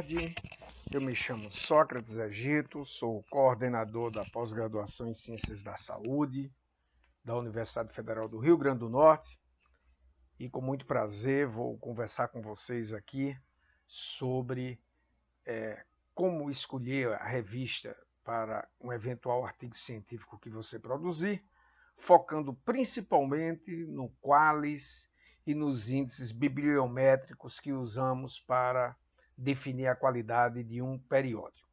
tarde. Eu me chamo Sócrates Egito, sou coordenador da pós-graduação em Ciências da Saúde da Universidade Federal do Rio Grande do Norte e com muito prazer vou conversar com vocês aqui sobre como escolher a revista para um eventual artigo científico que você produzir, focando principalmente no qualis e nos índices bibliométricos que usamos para definir a qualidade de um periódico.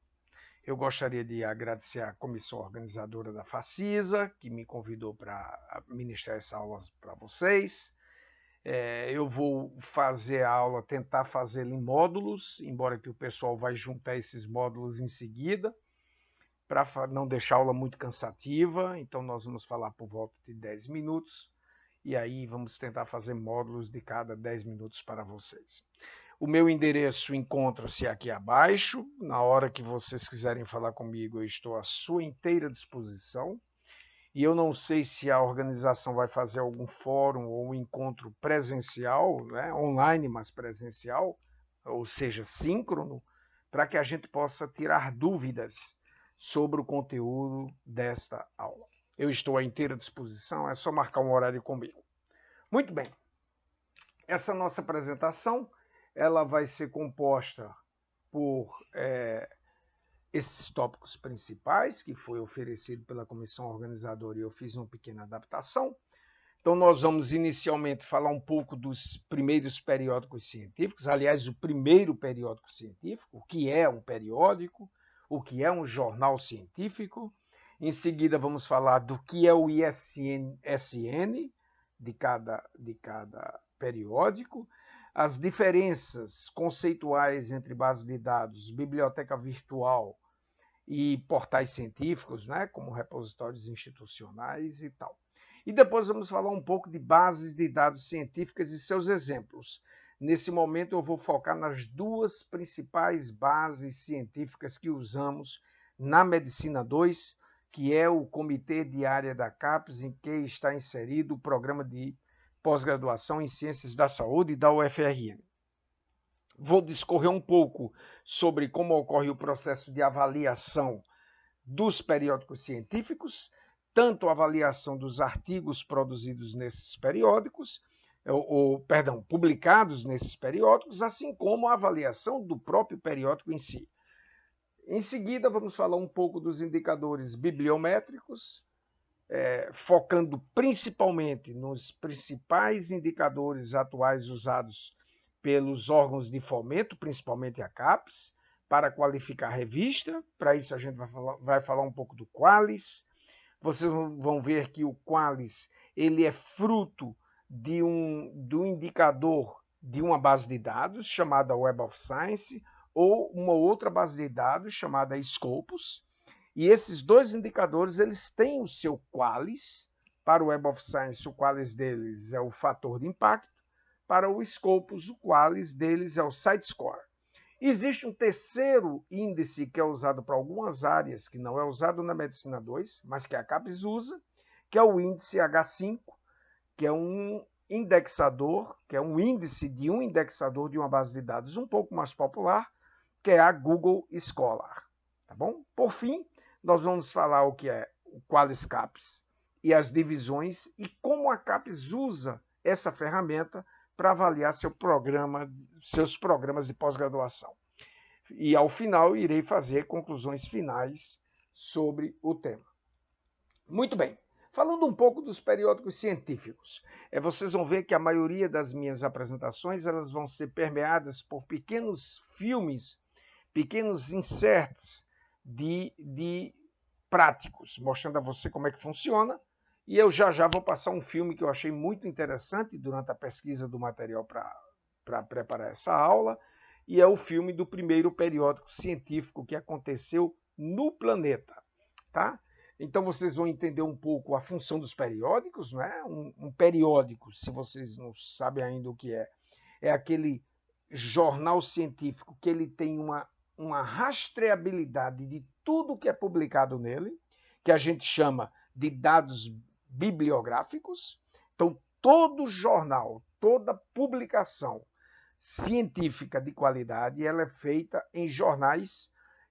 Eu gostaria de agradecer à comissão organizadora da Facisa, que me convidou para ministrar essa aula para vocês. Eu vou fazer a aula, tentar fazê-la em módulos, embora que o pessoal vai juntar esses módulos em seguida, para não deixar a aula muito cansativa. Então nós vamos falar por volta de 10 minutos, e aí vamos tentar fazer módulos de cada 10 minutos para vocês. O meu endereço encontra-se aqui abaixo. Na hora que vocês quiserem falar comigo, eu estou à sua inteira disposição. E eu não sei se a organização vai fazer algum fórum ou um encontro presencial, né? Online, mas presencial, ou seja, síncrono, para que a gente possa tirar dúvidas sobre o conteúdo desta aula. Eu estou à inteira disposição, é só marcar um horário comigo. Muito bem. Essa nossa apresentação ela vai ser composta por esses tópicos principais, que foi oferecido pela comissão organizadora e eu fiz uma pequena adaptação. Então, nós vamos inicialmente falar um pouco dos primeiros periódicos científicos, aliás, o primeiro periódico científico, o que é um periódico, o que é um jornal científico. Em seguida, vamos falar do que é o ISSN de cada periódico, as diferenças conceituais entre bases de dados, biblioteca virtual e portais científicos, né, como repositórios institucionais e tal. E depois vamos falar um pouco de bases de dados científicas e seus exemplos. Nesse momento eu vou focar nas duas principais bases científicas que usamos na Medicina 2, que é o Comitê de Área da CAPES, em que está inserido o Programa de Pós-Graduação em Ciências da Saúde da UFRN. Vou discorrer um pouco sobre como ocorre o processo de avaliação dos periódicos científicos, tanto a avaliação dos artigos produzidos nesses periódicos, publicados nesses periódicos, assim como a avaliação do próprio periódico em si. Em seguida, vamos falar um pouco dos indicadores bibliométricos, focando principalmente nos principais indicadores atuais usados pelos órgãos de fomento, principalmente a CAPES, para qualificar a revista. Para isso a gente vai falar um pouco do qualis. Vocês vão ver que o qualis ele é fruto do indicador de uma base de dados chamada Web of Science ou uma outra base de dados chamada Scopus. E esses dois indicadores eles têm o seu qualis. Para o Web of Science, o qualis deles é o fator de impacto. Para o Scopus, o qualis deles é o Site-Score. Existe um terceiro índice que é usado para algumas áreas, que não é usado na Medicina 2, mas que a CAPES usa, que é o índice H5, que é um indexador, que é um índice de um indexador de uma base de dados um pouco mais popular, que é a Google Scholar. Tá bom? Por fim, nós vamos falar o que é o Qualis CAPES e as divisões e como a CAPES usa essa ferramenta para avaliar seus programas de pós-graduação. E ao final irei fazer conclusões finais sobre o tema. Muito bem, falando um pouco dos periódicos científicos, vocês vão ver que a maioria das minhas apresentações elas vão ser permeadas por pequenos filmes, pequenos inserts de práticos, mostrando a você como é que funciona. E eu já vou passar um filme que eu achei muito interessante durante a pesquisa do material para preparar essa aula, e é o filme do primeiro periódico científico que aconteceu no planeta. Tá? Então vocês vão entender um pouco a função dos periódicos. Né? Um periódico, se vocês não sabem ainda o que é aquele jornal científico que ele tem uma rastreabilidade de tudo que é publicado nele, que a gente chama de dados bibliográficos. Então, todo jornal, toda publicação, científica de qualidade, ela é feita em jornais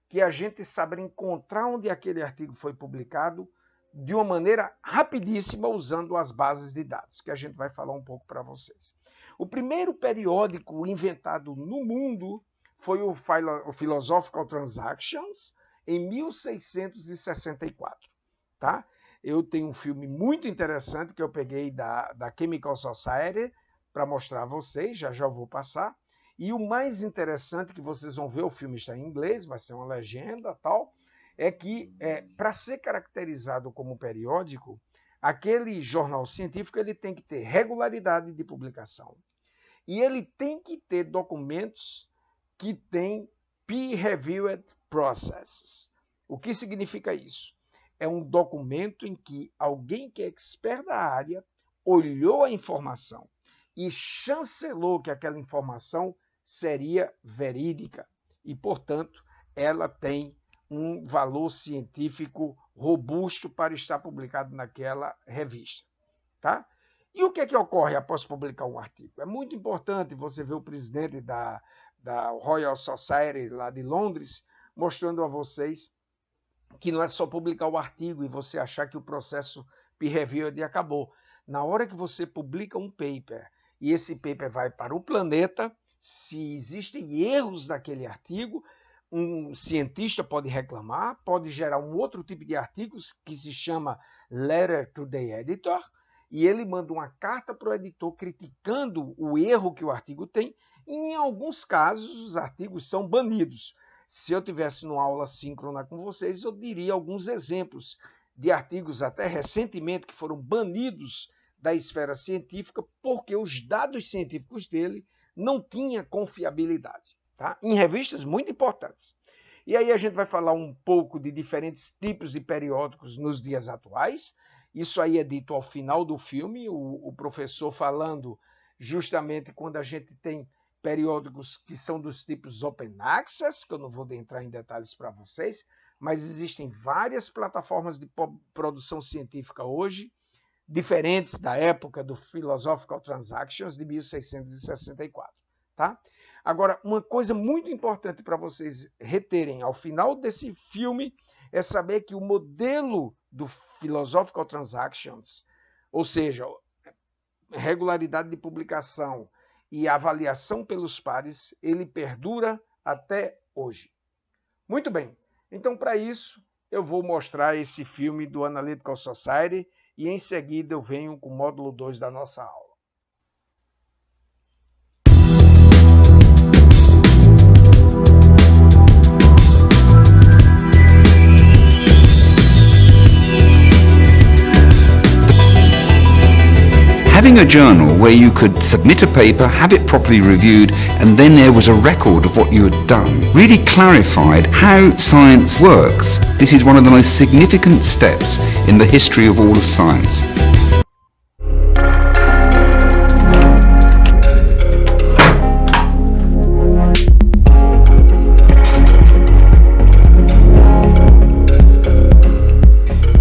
que a gente sabe encontrar onde aquele artigo foi publicado de uma maneira rapidíssima, usando as bases de dados, que a gente vai falar um pouco para vocês. O primeiro periódico inventado no mundo foi o Philosophical Transactions, em 1664. Tá? Eu tenho um filme muito interessante que eu peguei da Chemical Society para mostrar a vocês, já vou passar. E o mais interessante, que vocês vão ver, o filme está em inglês, vai ser uma legenda tal, é que para ser caracterizado como periódico, aquele jornal científico ele tem que ter regularidade de publicação e ele tem que ter documentos que têm peer-reviewed processes. O que significa isso? É um documento em que alguém que é expert da área olhou a informação e chancelou que aquela informação seria verídica e, portanto, ela tem um valor científico robusto para estar publicado naquela revista. Tá? E o que é que ocorre após publicar um artigo? É muito importante você ver o presidente da Royal Society lá de Londres mostrando a vocês que não é só publicar o artigo e você achar que o processo peer-reviewed acabou. Na hora que você publica um paper e esse paper vai para o planeta, se existem erros naquele artigo, um cientista pode reclamar, pode gerar um outro tipo de artigos que se chama Letter to the Editor, e ele manda uma carta para o editor criticando o erro que o artigo tem, e em alguns casos os artigos são banidos. Se eu tivesse numa aula síncrona com vocês, eu diria alguns exemplos de artigos até recentemente que foram banidos da esfera científica porque os dados científicos dele não tinham confiabilidade, tá? Em revistas muito importantes. E aí a gente vai falar um pouco de diferentes tipos de periódicos nos dias atuais. Isso aí é dito ao final do filme, o professor falando justamente quando a gente tem periódicos que são dos tipos Open Access, que eu não vou entrar em detalhes para vocês, mas existem várias plataformas de produção científica hoje, diferentes da época do Philosophical Transactions de 1664. Tá? Agora, uma coisa muito importante para vocês reterem ao final desse filme é saber que o modelo do Philosophical Transactions, ou seja, regularidade de publicação e avaliação pelos pares, ele perdura até hoje. Muito bem, então para isso eu vou mostrar esse filme do Analytical Society e em seguida eu venho com o módulo 2 da nossa aula. Having a journal where you could submit a paper, have it properly reviewed, and then there was a record of what you had done really clarified how science works. This is one of the most significant steps in the history of all of science.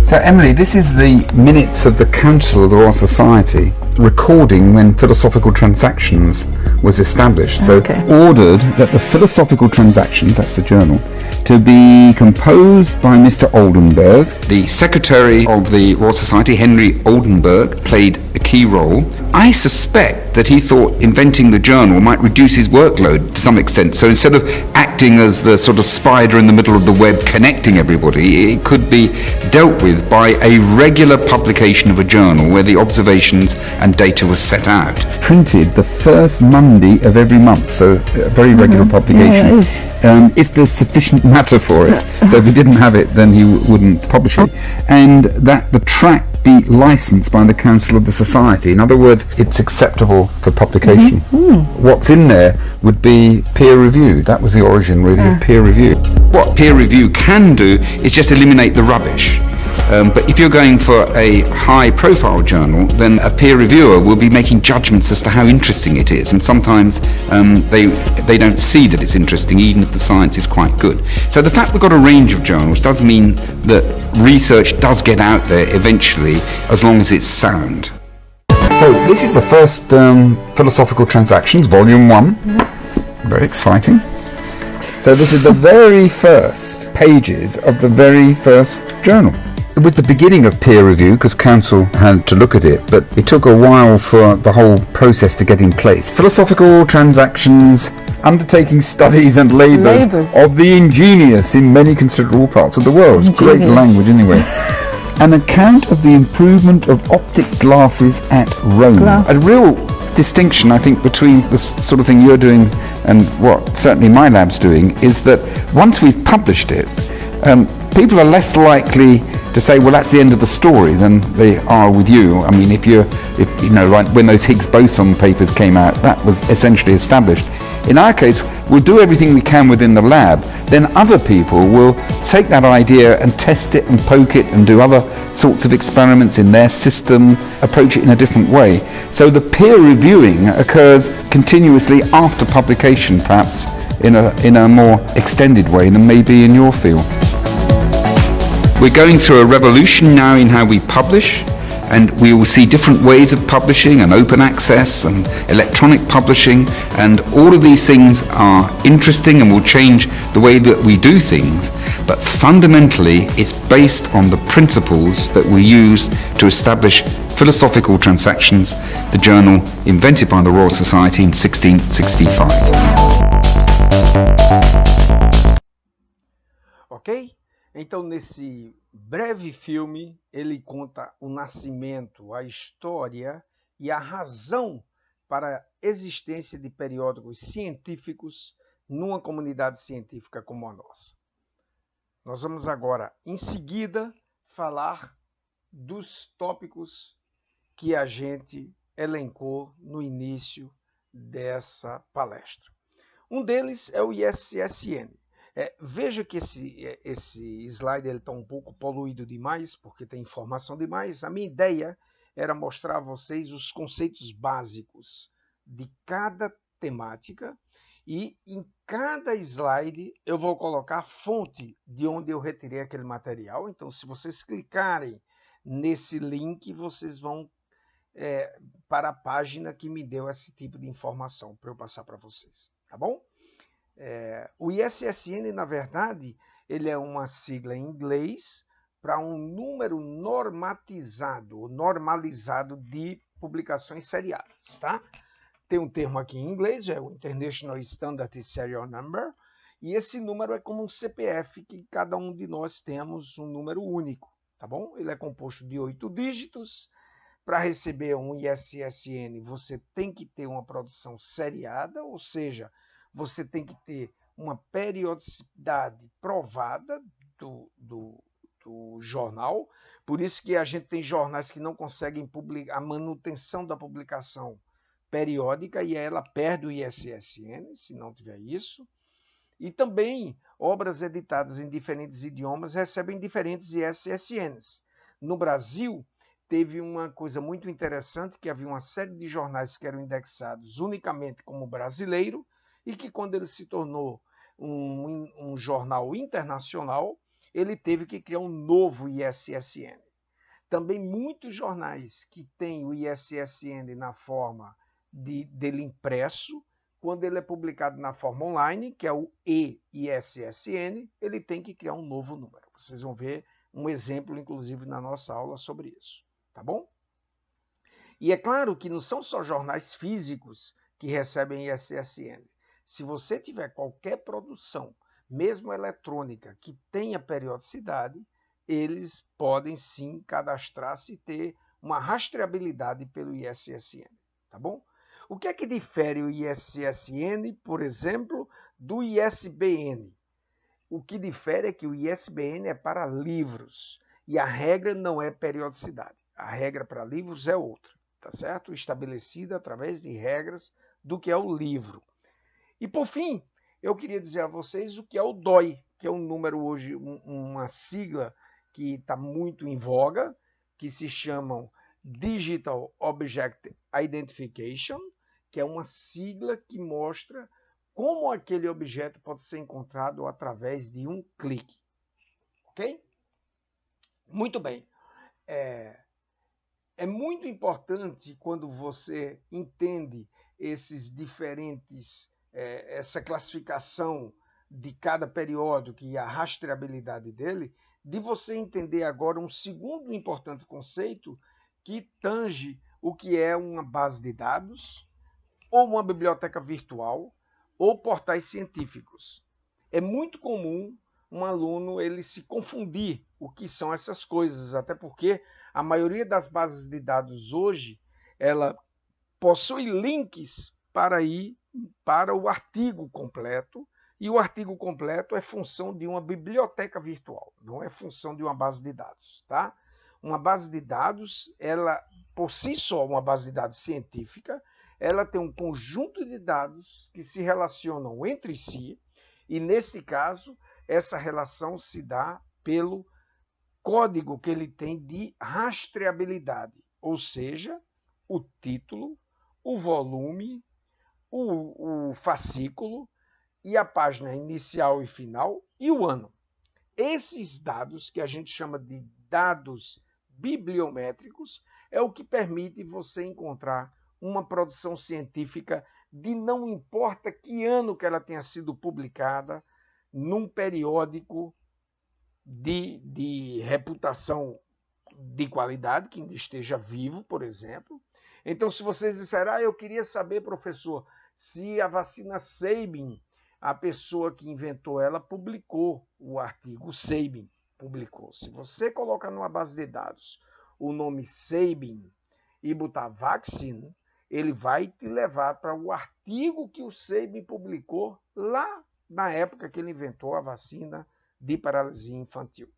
So Emily, this is the minutes of the Council of the Royal Society recording when Philosophical Transactions was established. Okay. So ordered that the Philosophical Transactions, that's the journal, to be composed by Mr. Oldenburg. The Secretary of the Royal Society, Henry Oldenburg, played a key role. I suspect that he thought inventing the journal might reduce his workload to some extent. So instead of acting as the sort of spider in the middle of the web connecting everybody, it could be dealt with by a regular publication of a journal where the observations and data was set out. Printed the first Monday of every month, so a very regular publication. Yeah, if there's sufficient matter for it. So if he didn't have it, then he wouldn't publish it. And that the tract be licensed by the Council of the Society. In other words, it's acceptable for publication. What's in there would be peer reviewed. That was the origin really of peer review. What peer review can do is just eliminate the rubbish. But if you're going for a high-profile journal, then a peer reviewer will be making judgments as to how interesting it is, and sometimes they don't see that it's interesting, even if the science is quite good. So the fact we've got a range of journals does mean that research does get out there eventually, as long as it's sound. So this is the first Philosophical Transactions, Volume 1. Very exciting. So this is the very first pages of the very first journal. It was the beginning of peer review because council had to look at it, but it took a while for the whole process to get in place. Philosophical Transactions, undertaking studies and labours of the ingenious in many considerable parts of the world. It's great language anyway. An account of the improvement of optic glasses at Rome. A real distinction, I think, between the sort of thing you're doing and what certainly my lab's doing is that once we've published it, people are less likely to say, well, that's the end of the story than they are with you. I mean, if you know, right, when those Higgs boson papers came out, that was essentially established. In our case, we'll do everything we can within the lab, then other people will take that idea and test it and poke it and do other sorts of experiments in their system, approach it in a different way. So the peer reviewing occurs continuously after publication, perhaps in a more extended way than maybe in your field. We're going through a revolution now in how we publish, and we will see different ways of publishing and open access and electronic publishing, and all of these things are interesting and will change the way that we do things, but fundamentally it's based on the principles that we use to establish Philosophical Transactions, the journal invented by the Royal Society in 1665. Ok? Então, nesse breve filme, ele conta o nascimento, a história e a razão para a existência de periódicos científicos numa comunidade científica como a nossa. Nós vamos agora, em seguida, falar dos tópicos que a gente elencou no início dessa palestra. Um deles é o ISSN. Veja que esse slide está um pouco poluído demais, porque tem informação demais. A minha ideia era mostrar a vocês os conceitos básicos de cada temática e em cada slide eu vou colocar a fonte de onde eu retirei aquele material. Então, se vocês clicarem nesse link, vocês vão para a página que me deu esse tipo de informação para eu passar para vocês, tá bom? O ISSN, na verdade, ele é uma sigla em inglês para um número normalizado de publicações seriadas, tá? Tem um termo aqui em inglês, é o International Standard Serial Number, e esse número é como um CPF, que cada um de nós temos um número único, tá bom? Ele é composto de 8 dígitos. Para receber um ISSN, você tem que ter uma produção seriada, ou seja, você tem que ter uma periodicidade provada do jornal. Por isso que a gente tem jornais que não conseguem publicar a manutenção da publicação periódica e ela perde o ISSN, se não tiver isso. E também obras editadas em diferentes idiomas recebem diferentes ISSNs. No Brasil, teve uma coisa muito interessante, que havia uma série de jornais que eram indexados unicamente como brasileiro, e que quando ele se tornou um jornal internacional, ele teve que criar um novo ISSN. Também muitos jornais que têm o ISSN na forma dele impresso, quando ele é publicado na forma online, que é o EISSN, ele tem que criar um novo número. Vocês vão ver um exemplo, inclusive, na nossa aula sobre isso, tá bom? E é claro que não são só jornais físicos que recebem ISSN. Se você tiver qualquer produção, mesmo eletrônica, que tenha periodicidade, eles podem sim cadastrar-se e ter uma rastreabilidade pelo ISSN, tá bom? O que é que difere o ISSN, por exemplo, do ISBN? O que difere é que o ISBN é para livros e a regra não é periodicidade. A regra para livros é outra, tá certo? Estabelecida através de regras do que é o livro. E, por fim, eu queria dizer a vocês o que é o DOI, que é um número hoje, uma sigla que está muito em voga, que se chamam Digital Object Identification, que é uma sigla que mostra como aquele objeto pode ser encontrado através de um clique. Ok? Muito bem. é muito importante quando você entende esses diferentes, essa classificação de cada periódico e a rastreabilidade dele, de você entender agora um segundo importante conceito que tange o que é uma base de dados, ou uma biblioteca virtual, ou portais científicos. É muito comum um aluno ele se confundir o que são essas coisas, até porque a maioria das bases de dados hoje, ela possui links para ir para o artigo completo, e o artigo completo é função de uma biblioteca virtual, não é função de uma base de dados, tá? Uma base de dados, ela por si só, uma base de dados científica, ela tem um conjunto de dados que se relacionam entre si, e nesse caso, essa relação se dá pelo código que ele tem de rastreabilidade, ou seja, o título, o volume, o fascículo e a página inicial e final e o ano. Esses dados, que a gente chama de dados bibliométricos, é o que permite você encontrar uma produção científica de não importa que ano que ela tenha sido publicada, num periódico de reputação de qualidade, que ainda esteja vivo, por exemplo. Então, se vocês disserem, eu queria saber, professor, se a vacina Sabin, a pessoa que inventou ela publicou o artigo, o Sabin publicou. Se você colocar numa base de dados o nome Sabin e botar vaccine, ele vai te levar para o artigo que o Sabin publicou lá na época que ele inventou a vacina de paralisia infantil.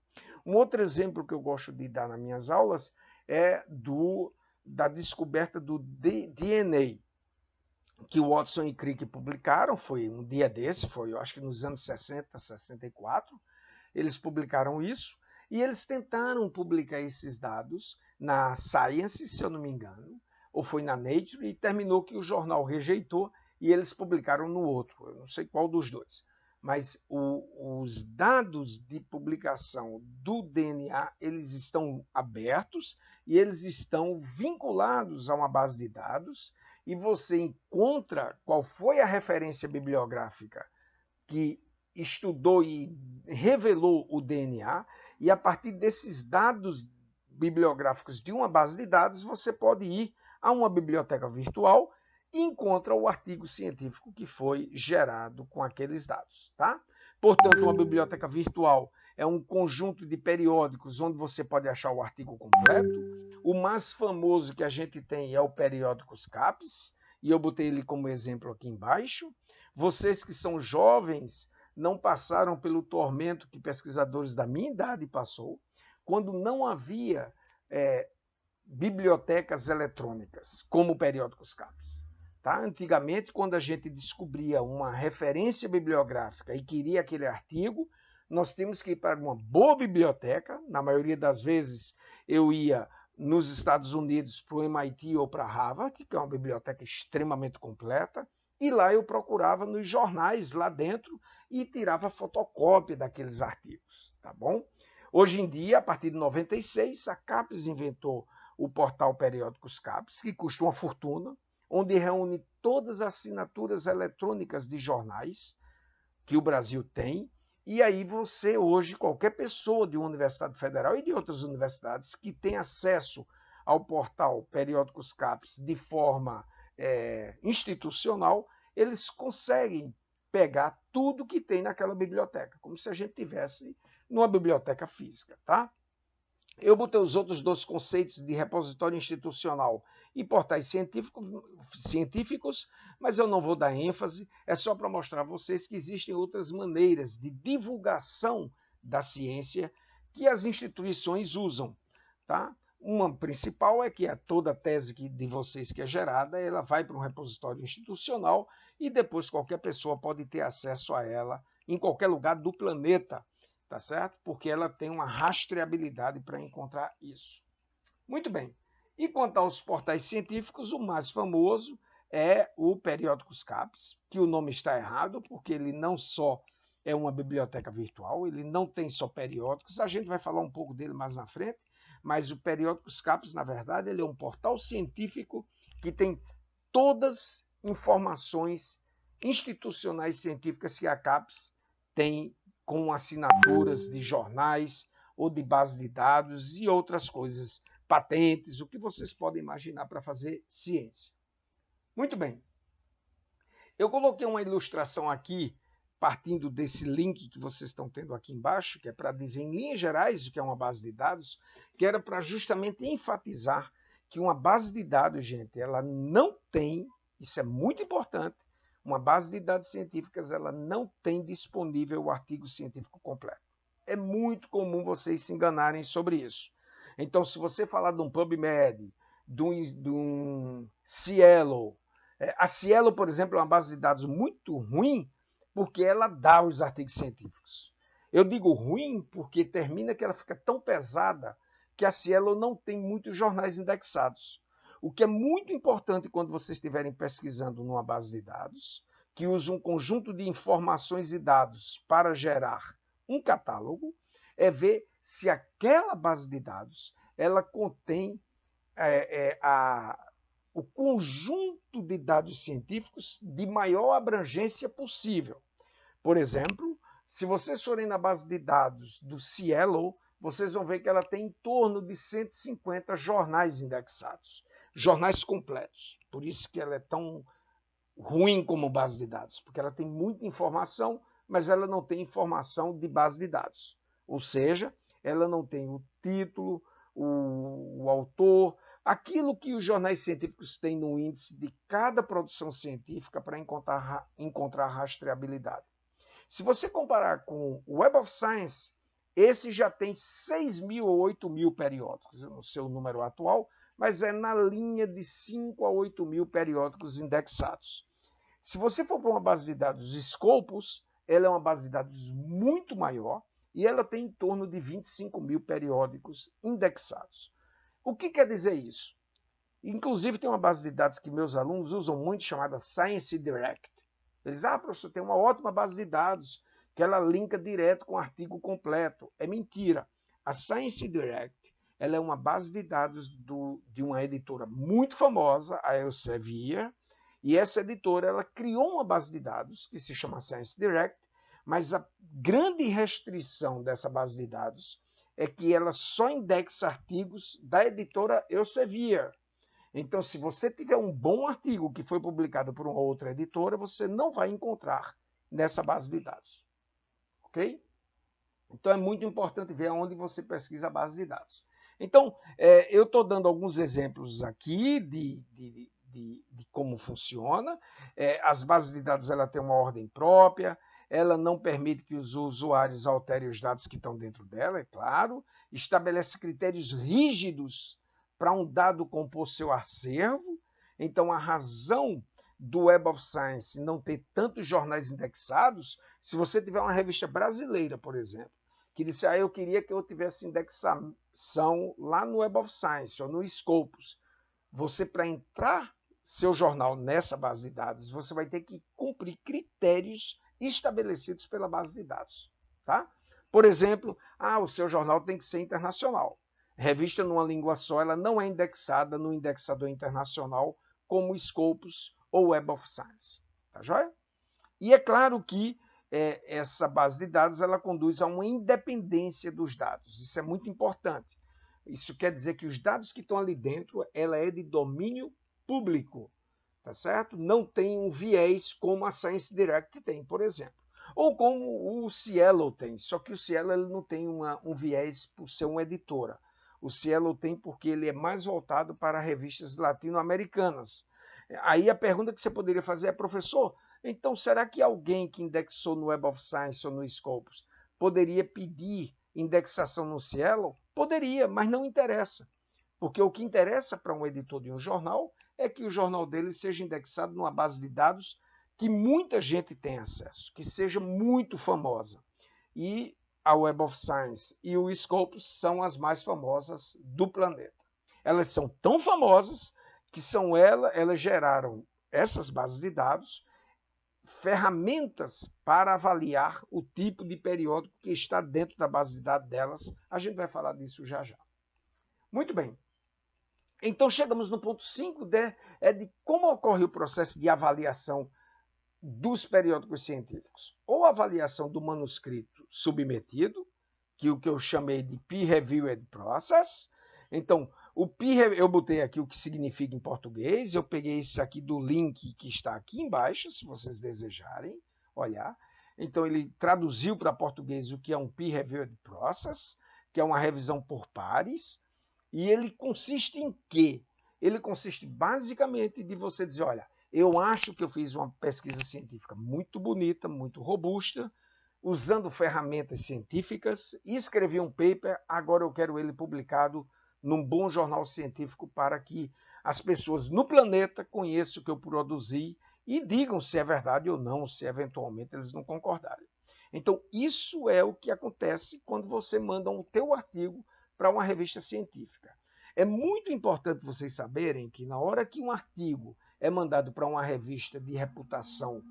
Um outro exemplo que eu gosto de dar nas minhas aulas é da descoberta do DNA, que o Watson e Crick publicaram, foi um dia desse, foi eu acho que nos anos 60, 64, eles publicaram isso, e eles tentaram publicar esses dados na Science, se eu não me engano, ou foi na Nature, e terminou que o jornal rejeitou, e eles publicaram no outro, eu não sei qual dos dois. Mas os dados de publicação do DNA, eles estão abertos e eles estão vinculados a uma base de dados, e você encontra qual foi a referência bibliográfica que estudou e revelou o DNA, e a partir desses dados bibliográficos de uma base de dados, você pode ir a uma biblioteca virtual e encontra o artigo científico que foi gerado com aqueles dados, tá? Portanto, uma biblioteca virtual é um conjunto de periódicos onde você pode achar o artigo completo. O mais famoso que a gente tem é o Periódicos CAPES, e eu botei ele como exemplo aqui embaixo. Vocês que são jovens não passaram pelo tormento que pesquisadores da minha idade passou, quando não havia bibliotecas eletrônicas, como o Periódicos CAPES. Tá? Antigamente, quando a gente descobria uma referência bibliográfica e queria aquele artigo, nós tínhamos que ir para uma boa biblioteca. Na maioria das vezes, eu ia nos Estados Unidos para o MIT ou para Harvard, que é uma biblioteca extremamente completa, e lá eu procurava nos jornais lá dentro e tirava fotocópia daqueles artigos. Tá bom? Hoje em dia, a partir de 96, a CAPES inventou o portal Periódicos CAPES, que custa uma fortuna, onde reúne todas as assinaturas eletrônicas de jornais que o Brasil tem, e aí você hoje, qualquer pessoa de uma universidade federal e de outras universidades que tem acesso ao portal Periódicos CAPES de forma institucional, eles conseguem pegar tudo que tem naquela biblioteca, como se a gente tivesse numa biblioteca física, tá? Eu botei os outros dois conceitos de repositório institucional e portais científicos, mas eu não vou dar ênfase, é só para mostrar a vocês que existem outras maneiras de divulgação da ciência que as instituições usam. Tá? Uma principal é que toda tese de vocês que é gerada, ela vai para um repositório institucional e depois qualquer pessoa pode ter acesso a ela em qualquer lugar do planeta. Tá certo? Porque ela tem uma rastreabilidade para encontrar isso. Muito bem. E quanto aos portais científicos, o mais famoso é o Periódicos CAPES, que o nome está errado, porque ele não só é uma biblioteca virtual, ele não tem só periódicos, a gente vai falar um pouco dele mais na frente, mas o periódico Scopus, na verdade, ele é um portal científico que tem todas informações institucionais científicas que a CAPES tem, com assinaturas de jornais ou de base de dados e outras coisas, patentes, o que vocês podem imaginar para fazer ciência. Muito bem. Eu coloquei uma ilustração aqui, partindo desse link que vocês estão tendo aqui embaixo, que é para dizer em linhas gerais o que é uma base de dados, que era para justamente enfatizar que uma base de dados, gente, ela não tem, isso é muito importante, uma base de dados científicas, ela não tem disponível o artigo científico completo. É muito comum vocês se enganarem sobre isso. Então, se você falar de um PubMed, de um Cielo, a Cielo, por exemplo, é uma base de dados muito ruim, porque ela dá os artigos científicos. Eu digo ruim porque termina que ela fica tão pesada que a Cielo não tem muitos jornais indexados. O que é muito importante quando vocês estiverem pesquisando numa base de dados, que usa um conjunto de informações e dados para gerar um catálogo, é ver se aquela base de dados ela contém o conjunto de dados científicos de maior abrangência possível. Por exemplo, se vocês forem na base de dados do Cielo, vocês vão ver que ela tem em torno de 150 jornais indexados, jornais completos. Por isso que ela é tão ruim como base de dados, porque ela tem muita informação, mas ela não tem informação de base de dados. Ou seja, ela não tem o título, o autor, aquilo que os jornais científicos têm no índice de cada produção científica para encontrar rastreabilidade. Se você comparar com o Web of Science, esse já tem 6.000 ou 8.000 periódicos, no seu número atual, mas é na linha de 5 a 8.000 periódicos indexados. Se você for para uma base de dados Scopus, ela é uma base de dados muito maior e ela tem em torno de 25.000 periódicos indexados. O que quer dizer isso? Inclusive tem uma base de dados que meus alunos usam muito, chamada Science Direct. Eles, professor, tem uma ótima base de dados que ela linka direto com o artigo completo. É mentira. A Science Direct, ela é uma base de dados de uma editora muito famosa, a Elsevier, e essa editora ela criou uma base de dados que se chama Science Direct, mas a grande restrição dessa base de dados é que ela só indexa artigos da editora Elsevier. Então, se você tiver um bom artigo que foi publicado por uma outra editora, você não vai encontrar nessa base de dados. Ok? Então, é muito importante ver onde você pesquisa a base de dados. Então, eu estou dando alguns exemplos aqui de como funciona. As bases de dados ela tem uma ordem própria, ela não permite que os usuários alterem os dados que estão dentro dela, é claro, estabelece critérios rígidos para um dado compor seu acervo. Então, a razão do Web of Science não ter tantos jornais indexados, se você tiver uma revista brasileira, por exemplo, que disse, eu queria que eu tivesse indexação lá no Web of Science ou no Scopus, você, para entrar seu jornal nessa base de dados, você vai ter que cumprir critérios estabelecidos pela base de dados. Tá? Por exemplo, o seu jornal tem que ser internacional. Revista numa língua só, ela não é indexada no indexador internacional como Scopus ou Web of Science. Tá joia? E é claro que essa base de dados ela conduz a uma independência dos dados. Isso é muito importante. Isso quer dizer que os dados que estão ali dentro, ela é de domínio público, tá certo? Não tem um viés como a Science Direct tem, por exemplo. Ou como o Cielo tem, só que o Cielo ele não tem um viés por ser uma editora. O Cielo tem porque ele é mais voltado para revistas latino-americanas. Aí a pergunta que você poderia fazer é, professor, então será que alguém que indexou no Web of Science ou no Scopus poderia pedir indexação no Cielo? Poderia, mas não interessa. Porque o que interessa para um editor de um jornal é que o jornal dele seja indexado numa base de dados que muita gente tem acesso, que seja muito famosa. E a Web of Science e o Scopus são as mais famosas do planeta. Elas são tão famosas que elas geraram essas bases de dados, ferramentas para avaliar o tipo de periódico que está dentro da base de dados delas. A gente vai falar disso já já. Muito bem. Então chegamos no ponto 5 de como ocorre o processo de avaliação dos periódicos científicos. Ou avaliação do manuscrito submetido, que é o que eu chamei de peer-reviewed process. Então, o peer, eu botei aqui o que significa em português, eu peguei isso aqui do link que está aqui embaixo, se vocês desejarem olhar. Então, ele traduziu para português o que é um peer-reviewed process, que é uma revisão por pares, e ele consiste em quê? Ele consiste basicamente de você dizer, olha, eu acho que eu fiz uma pesquisa científica muito bonita, muito robusta, usando ferramentas científicas, escrevi um paper, agora eu quero ele publicado num bom jornal científico para que as pessoas no planeta conheçam o que eu produzi e digam se é verdade ou não, se eventualmente eles não concordarem. Então, isso é o que acontece quando você manda o teu artigo para uma revista científica. É muito importante vocês saberem que na hora que um artigo é mandado para uma revista de reputação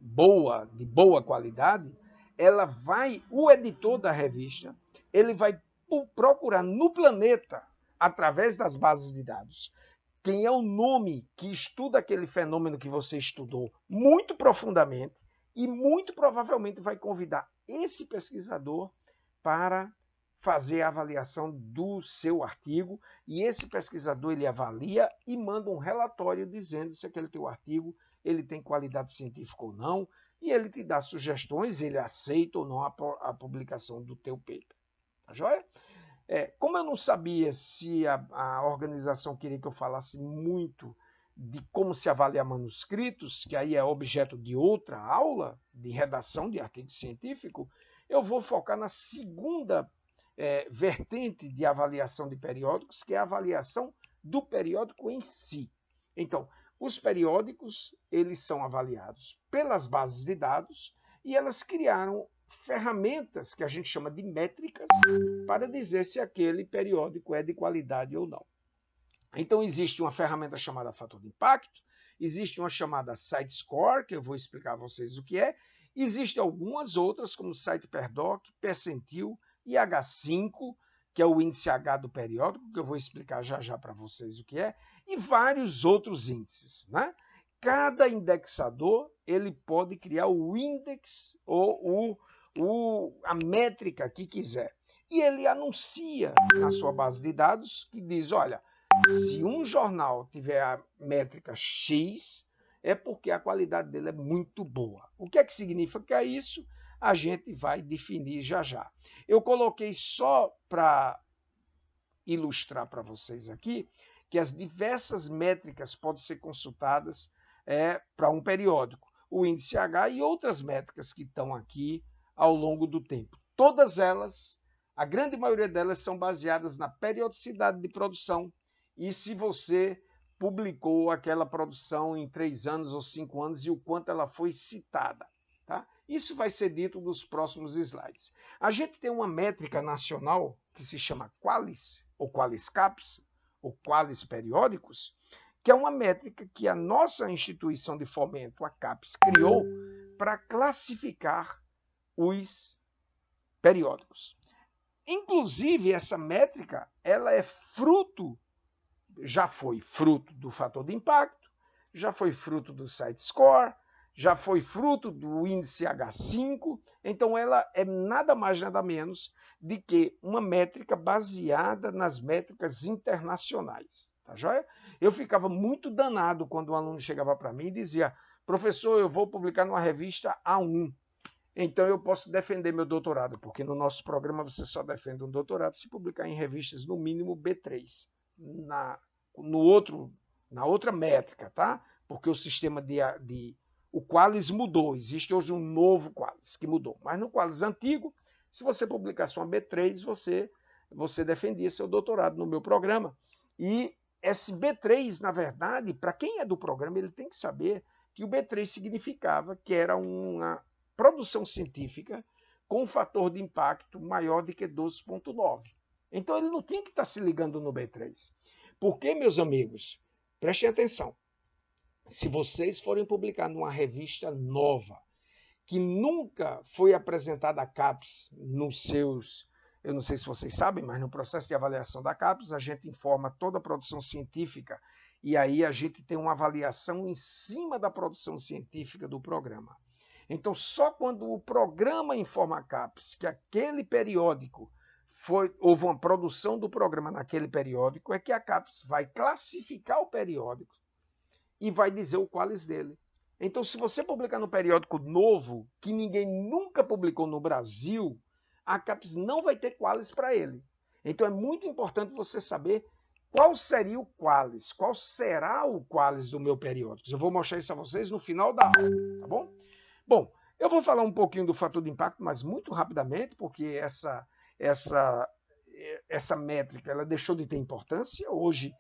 boa, de boa qualidade, o editor da revista, ele vai procurar no planeta, através das bases de dados, quem é o nome que estuda aquele fenômeno que você estudou muito profundamente e muito provavelmente vai convidar esse pesquisador para fazer a avaliação do seu artigo, e esse pesquisador ele avalia e manda um relatório dizendo se aquele teu artigo ele tem qualidade científica ou não, e ele te dá sugestões, ele aceita ou não a publicação do teu paper. Tá joia? Como eu não sabia se a organização queria que eu falasse muito de como se avaliar manuscritos, que aí é objeto de outra aula de redação de artigo científico, eu vou focar na segunda vertente de avaliação de periódicos, que é a avaliação do periódico em si. Então, os periódicos, eles são avaliados pelas bases de dados e elas criaram ferramentas que a gente chama de métricas para dizer se aquele periódico é de qualidade ou não. Então, existe uma ferramenta chamada fator de impacto, existe uma chamada site score, que eu vou explicar a vocês o que é, existem algumas outras, como site perdoc, percentil, IH5, que é o índice H do periódico, que eu vou explicar já já para vocês o que é, e vários outros índices, né? Cada indexador ele pode criar o índice ou a métrica que quiser. E ele anuncia na sua base de dados que diz, olha, se um jornal tiver a métrica X, é porque a qualidade dele é muito boa. O que é que significa isso? A gente vai definir já já. Eu coloquei só para ilustrar para vocês aqui que as diversas métricas podem ser consultadas para um periódico. O índice H e outras métricas que estão aqui ao longo do tempo. Todas elas, a grande maioria delas, são baseadas na periodicidade de produção e se você publicou aquela produção em 3 anos ou 5 anos e o quanto ela foi citada. Tá? Isso vai ser dito nos próximos slides. A gente tem uma métrica nacional que se chama Qualis, ou Qualiscaps, ou Qualis Periódicos, que é uma métrica que a nossa instituição de fomento, a CAPES, criou para classificar os periódicos. Inclusive, essa métrica ela é fruto, já foi fruto do fator de impacto, já foi fruto do site score, já foi fruto do índice H5, então ela é nada mais nada menos de que uma métrica baseada nas métricas internacionais. Tá joia? Eu ficava muito danado quando um aluno chegava para mim e dizia, professor, eu vou publicar numa revista A1, então eu posso defender meu doutorado, porque no nosso programa você só defende um doutorado se publicar em revistas no mínimo B3, na outra métrica, tá? Porque o sistema o Qualis mudou, existe hoje um novo Qualis que mudou, mas no Qualis antigo, se você publicasse uma B3, você defendia seu doutorado no meu programa. E esse B3, na verdade, para quem é do programa, ele tem que saber que o B3 significava que era uma produção científica com um fator de impacto maior do que 12,9. Então ele não tinha que estar se ligando no B3. Porque, meus amigos, prestem atenção, se vocês forem publicar numa revista nova, que nunca foi apresentada a CAPES nos seus eu não sei se vocês sabem, mas no processo de avaliação da CAPES, a gente informa toda a produção científica e aí a gente tem uma avaliação em cima da produção científica do programa. Então, só quando o programa informa a CAPES que aquele periódico houve uma produção do programa naquele periódico, é que a CAPES vai classificar o periódico e vai dizer o qualis dele. Então, se você publicar no periódico novo, que ninguém nunca publicou no Brasil, a CAPES não vai ter qualis para ele. Então, é muito importante você saber qual seria o qualis, qual será o qualis do meu periódico. Eu vou mostrar isso a vocês no final da aula, tá bom? Bom, eu vou falar um pouquinho do fator de impacto, mas muito rapidamente, porque essa métrica ela deixou de ter importância. Hoje,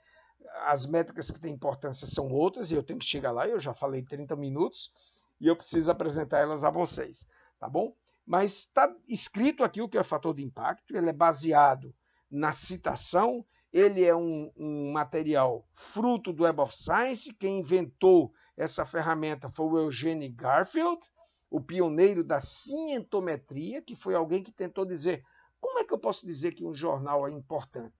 as métricas que têm importância são outras, e eu tenho que chegar lá, eu já falei 30 minutos, e eu preciso apresentar elas a vocês, tá bom? Mas está escrito aqui o que é fator de impacto, ele é baseado na citação, ele é um material fruto do Web of Science, quem inventou essa ferramenta foi o Eugene Garfield, o pioneiro da cientometria, que foi alguém que tentou dizer, como é que eu posso dizer que um jornal é importante?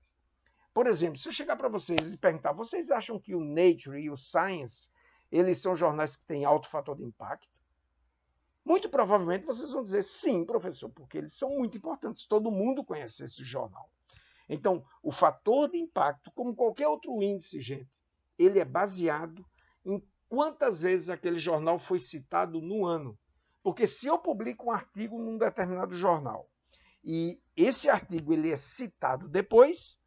Por exemplo, se eu chegar para vocês e perguntar, vocês acham que o Nature e o Science, eles são jornais que têm alto fator de impacto? Muito provavelmente vocês vão dizer, sim, professor, porque eles são muito importantes, todo mundo conhece esse jornal. Então, o fator de impacto, como qualquer outro índice, gente, ele é baseado em quantas vezes aquele jornal foi citado no ano. Porque se eu publico um artigo num determinado jornal e esse artigo ele é citado depois,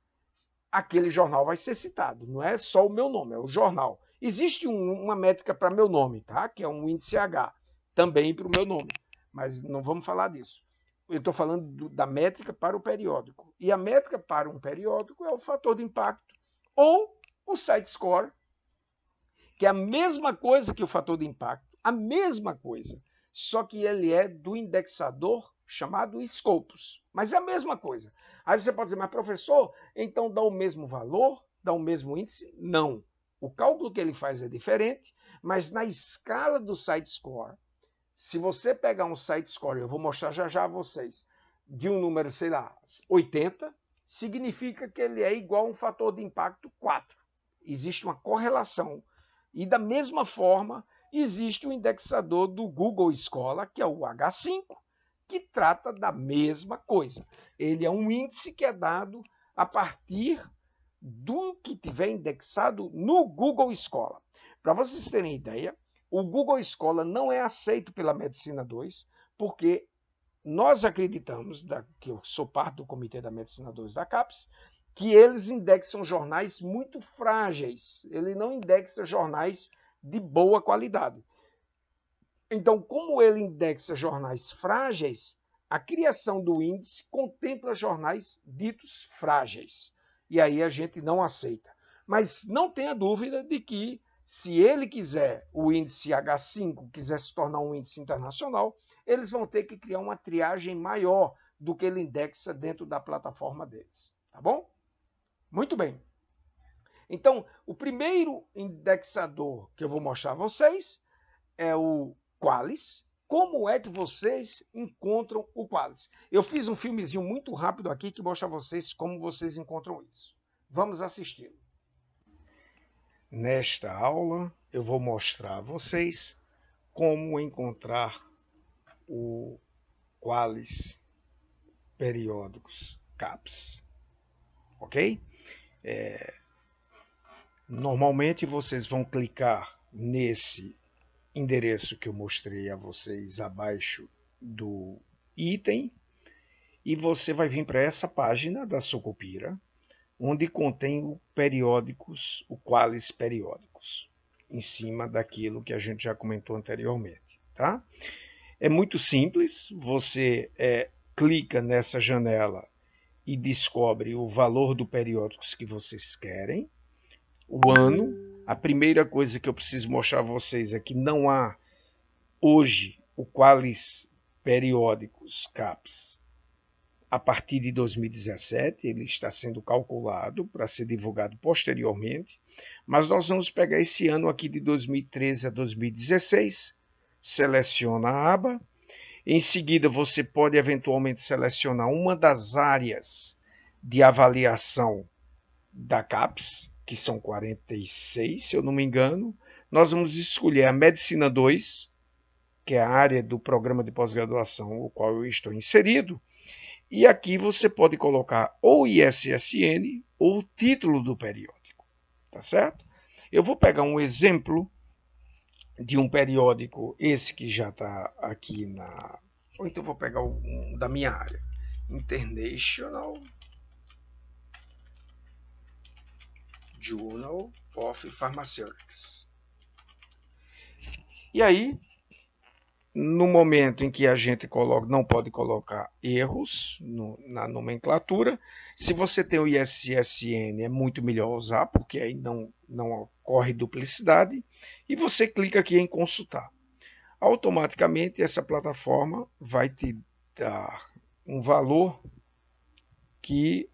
aquele jornal vai ser citado. Não é só o meu nome, é o jornal. Existe uma métrica para meu nome, tá? Que é um índice H, também para o meu nome. Mas não vamos falar disso. Eu estou falando da métrica para o periódico. E a métrica para um periódico é o fator de impacto ou o site score, que é a mesma coisa que o fator de impacto, a mesma coisa, só que ele é do indexador chamado Scopus. Mas é a mesma coisa. Aí você pode dizer, mas professor, então dá o mesmo valor, dá o mesmo índice? Não. O cálculo que ele faz é diferente, mas na escala do site score, se você pegar um site score, eu vou mostrar já a vocês, de um número, sei lá, 80, significa que ele é igual a um fator de impacto 4. Existe uma correlação. E da mesma forma, existe o indexador do Google Scholar, que é o H5, que trata da mesma coisa. Ele é um índice que é dado a partir do que tiver indexado no Google Scholar. Para vocês terem ideia, o Google Scholar não é aceito pela Medicina 2, porque nós acreditamos, que eu sou parte do Comitê da Medicina 2 da CAPES, que eles indexam jornais muito frágeis. Ele não indexa jornais de boa qualidade. Então, como ele indexa jornais frágeis, a criação do índice contempla jornais ditos frágeis. E aí a gente não aceita. Mas não tenha dúvida de que, se ele quiser, o índice H5, quiser se tornar um índice internacional, eles vão ter que criar uma triagem maior do que ele indexa dentro da plataforma deles. Tá bom? Muito bem. Então, o primeiro indexador que eu vou mostrar a vocês é o qualis. Como é que vocês encontram o qualis? Eu fiz um filmezinho muito rápido aqui que mostra a vocês como vocês encontram isso. Vamos assisti-lo. Nesta aula, eu vou mostrar a vocês como encontrar o qualis periódicos CAPES. Ok? Normalmente vocês vão clicar nesse endereço que eu mostrei a vocês abaixo do item e você vai vir para essa página da Sucupira, onde contém o qualis periódicos, em cima daquilo que a gente já comentou anteriormente. Tá? É muito simples, você clica nessa janela e descobre o valor do periódicos que vocês querem, o ano. A primeira coisa que eu preciso mostrar a vocês é que não há hoje o qualis periódicos CAPES a partir de 2017, ele está sendo calculado para ser divulgado posteriormente, mas nós vamos pegar esse ano aqui de 2013 a 2016, seleciona a aba Em seguida, você pode eventualmente selecionar uma das áreas de avaliação da CAPES, que são 46, se eu não me engano. Nós vamos escolher a Medicina 2, que é a área do programa de pós-graduação o qual eu estou inserido. E aqui você pode colocar ou o ISSN ou o título do periódico, tá certo? Eu vou pegar um exemplo de um periódico, esse que já está aqui na... Ou então vou pegar um da minha área, International Journal of Pharmaceutics. E aí, no momento em que a gente não pode colocar erros na nomenclatura, se você tem o ISSN é muito melhor usar, porque aí não ocorre duplicidade, e você clica aqui em consultar. Automaticamente essa plataforma vai te dar um valor que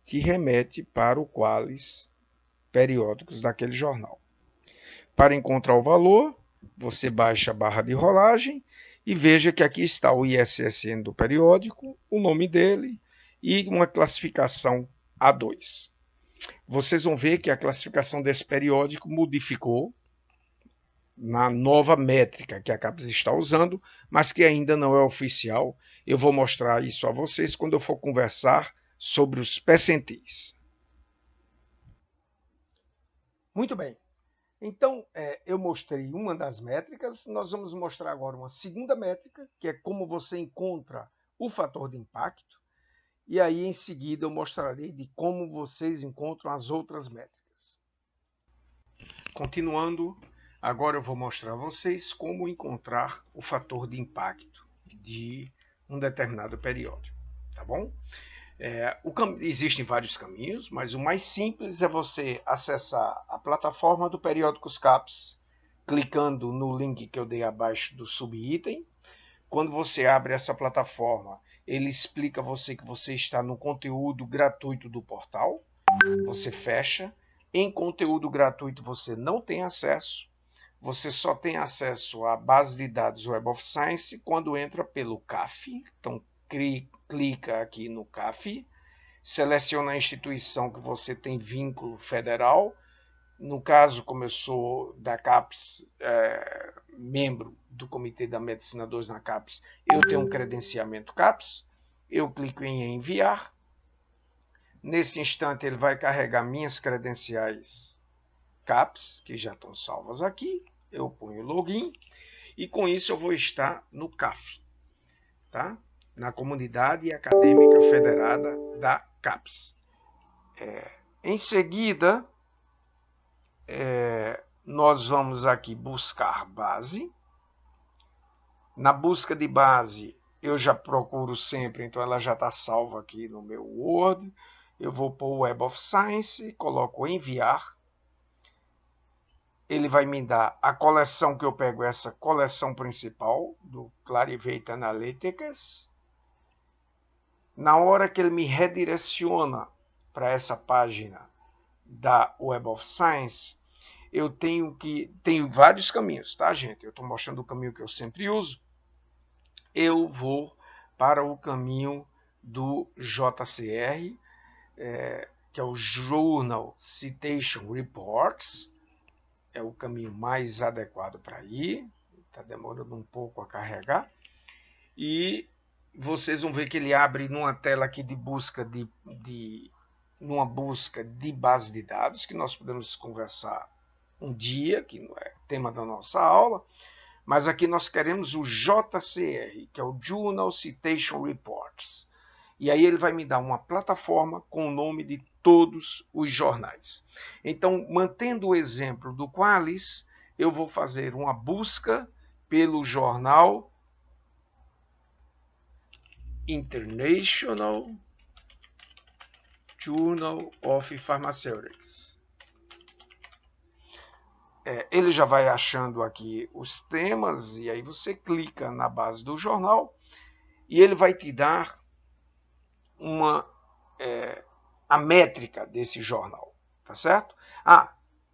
te remete para o Qualis periódicos daquele jornal. Para encontrar o valor, você baixa a barra de rolagem e veja que aqui está o ISSN do periódico, o nome dele e uma classificação A2. Vocês vão ver que a classificação desse periódico modificou na nova métrica que a CAPES está usando, mas que ainda não é oficial. Eu vou mostrar isso a vocês quando eu for conversar sobre os percentis. Muito bem. Então, eu mostrei uma das métricas, nós vamos mostrar agora uma segunda métrica, que é como você encontra o fator de impacto, e aí em seguida eu mostrarei de como vocês encontram as outras métricas. Continuando, agora eu vou mostrar a vocês como encontrar o fator de impacto de um determinado periódico, tá bom? Existem vários caminhos, mas o mais simples é você acessar a plataforma do Periódicos CAPES, clicando no link que eu dei abaixo do subitem. Quando você abre essa plataforma, ele explica a você que você está no conteúdo gratuito do portal. Você fecha. Em conteúdo gratuito você não tem acesso. Você só tem acesso à base de dados Web of Science quando entra pelo CAF. Então, clica aqui no CAF, seleciona a instituição que você tem vínculo federal. No caso, como eu sou da CAPES, membro do Comitê da Medicina 2 na CAPES, eu tenho um credenciamento CAPES. Eu clico em enviar. Nesse instante ele vai carregar minhas credenciais CAPES, que já estão salvas aqui. Eu ponho login e com isso eu vou estar no CAF, tá? Na Comunidade Acadêmica Federada da CAPES. Em seguida, nós vamos aqui buscar base. Na busca de base, eu já procuro sempre, então ela já está salva aqui no meu Word. Eu vou para o Web of Science, coloco enviar. Ele vai me dar a coleção que eu pego, essa coleção principal do Clarivate Analytics. Na hora que ele me redireciona para essa página da Web of Science, eu tenho vários caminhos, tá, gente? Eu estou mostrando o caminho que eu sempre uso. Eu vou para o caminho do JCR, que é o Journal Citation Reports. É o caminho mais adequado para ir. Está demorando um pouco a carregar. E vocês vão ver que ele abre numa tela aqui de busca numa busca de base de dados, que nós podemos conversar um dia, que não é tema da nossa aula, mas aqui nós queremos o JCR, que é o Journal Citation Reports. E aí ele vai me dar uma plataforma com o nome de todos os jornais. Então, mantendo o exemplo do Qualis, eu vou fazer uma busca pelo jornal International Journal of Pharmaceutics. Ele já vai achando aqui os temas, e aí você clica na base do jornal, e ele vai te dar a métrica desse jornal, tá certo?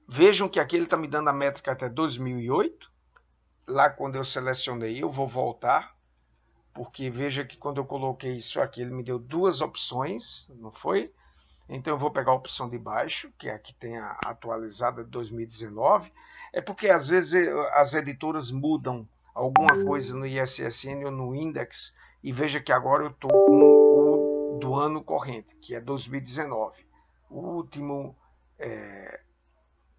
Vejam que aqui ele está me dando a métrica até 2008. lá quando eu selecionei, eu vou voltar, porque veja que quando eu coloquei isso aqui, ele me deu duas opções, não foi? Então eu vou pegar a opção de baixo, que é a que tem a atualizada de 2019. É porque às vezes as editoras mudam alguma coisa no ISSN ou no Index, e veja que agora eu estou com o do ano corrente, que é 2019, o último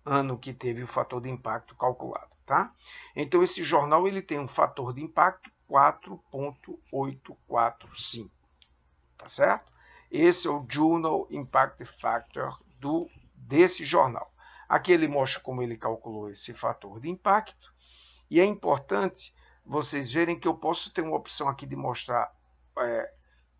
ano que teve o fator de impacto calculado, tá? Então esse jornal ele tem um fator de impacto 4.845, tá certo? Esse é o Journal Impact Factor desse jornal. Aqui ele mostra como ele calculou esse fator de impacto, e é importante vocês verem que eu posso ter uma opção aqui de mostrar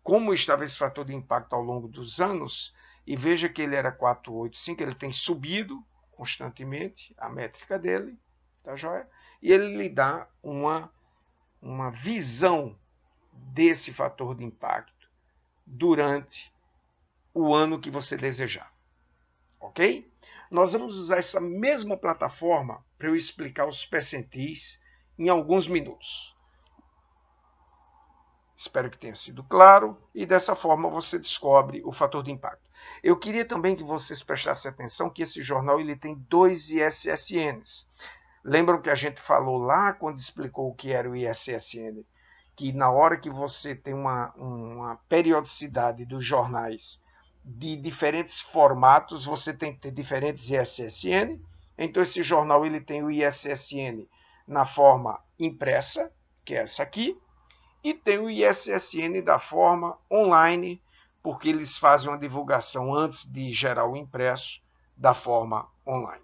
como estava esse fator de impacto ao longo dos anos, e veja que ele era 485, ele tem subido constantemente a métrica dele, tá joia? E ele lhe dá uma visão desse fator de impacto durante o ano que você desejar, ok? Nós vamos usar essa mesma plataforma para eu explicar os percentis em alguns minutos. Espero que tenha sido claro, e dessa forma você descobre o fator de impacto. Eu queria também que vocês prestassem atenção que esse jornal ele tem 2 ISSNs. Lembram que a gente falou lá quando explicou o que era o ISSN? Que na hora que você tem uma periodicidade dos jornais de diferentes formatos, você tem que ter diferentes ISSN. Então esse jornal ele tem o ISSN na forma impressa, que é essa aqui, e tem o ISSN da forma online, porque eles fazem uma divulgação antes de gerar o impresso da forma online.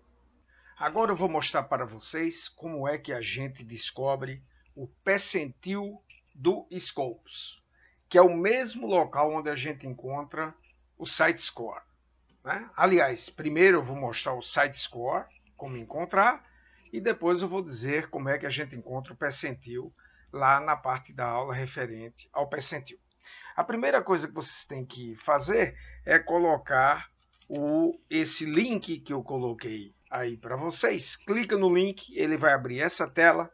Agora eu vou mostrar para vocês como é que a gente descobre o percentil do Scopus, que é o mesmo local onde a gente encontra o SiteScore, né? Aliás, primeiro eu vou mostrar o SiteScore, como encontrar, e depois eu vou dizer como é que a gente encontra o percentil lá na parte da aula referente ao percentil. A primeira coisa que vocês têm que fazer é colocar esse link que eu coloquei aí para vocês. Clica no link, ele vai abrir essa tela,